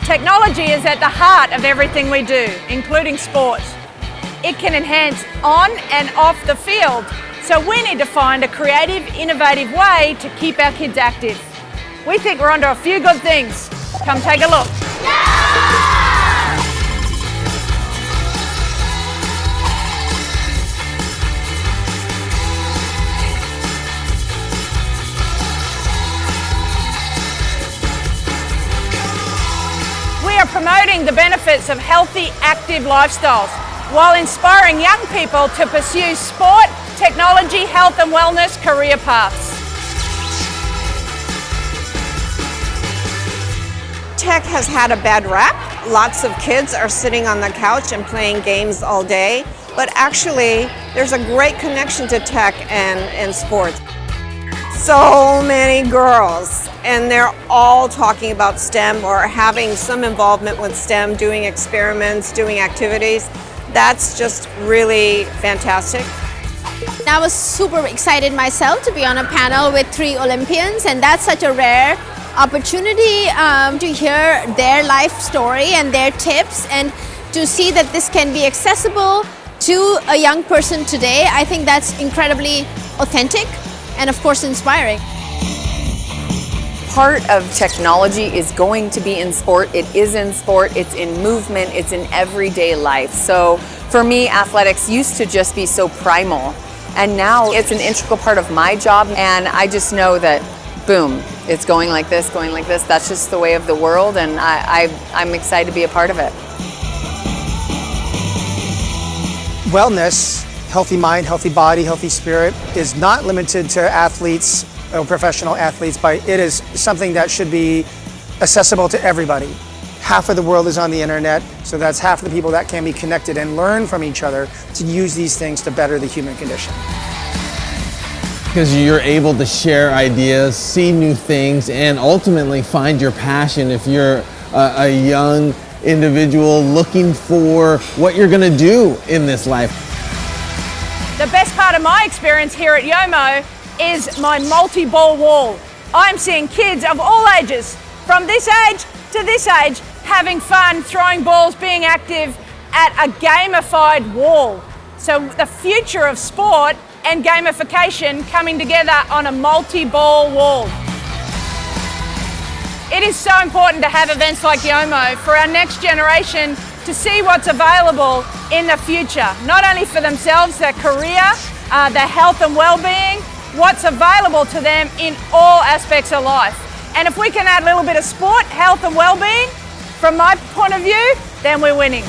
Technology is at the heart of everything we do, including sport. It can enhance on and off the field, so we need to find a creative, innovative way to keep our kids active. We think we're onto a few good things. Come take a look. We are promoting the benefits of healthy, active lifestyles while inspiring young people to pursue sport, technology, health and wellness career paths. Tech has had a bad rap. Lots of kids are sitting on the couch and playing games all day, but actually there's a great connection to tech and sports. So many girls, and they're all talking about STEM or having some involvement with STEM, doing experiments, doing activities. That's just really fantastic. I was super excited myself to be on a panel with 3 Olympians, and that's such a rare opportunity to hear their life story and their tips, and to see that this can be accessible to a young person today. I think that's incredibly authentic and of course inspiring. Part of technology is going to be in sport. It is in sport, it's in movement, it's in everyday life. So for me, athletics used to just be so primal, and now it's an integral part of my job, and I just know that, boom, it's going like this, that's just the way of the world, and I'm excited to be a part of it. Wellness, healthy mind, healthy body, healthy spirit, is not limited to athletes or professional athletes, but it is something that should be accessible to everybody. Half of the world is on the internet, so that's half of the people that can be connected and learn from each other to use these things to better the human condition. Because you're able to share ideas, see new things, and ultimately find your passion if you're a young individual looking for what you're going to do in this life. The best part of my experience here at YoMo is my multi-ball wall. I'm seeing kids of all ages, from this age to this age, having fun, throwing balls, being active at a gamified wall. So the future of sport and gamification coming together on a multi-ball wall. It is so important to have events like YoMo for our next generation to see what's available in the future, not only for themselves, their career, their health and well-being, what's available to them in all aspects of life. And if we can add a little bit of sport, health and well-being, from my point of view, then we're winning.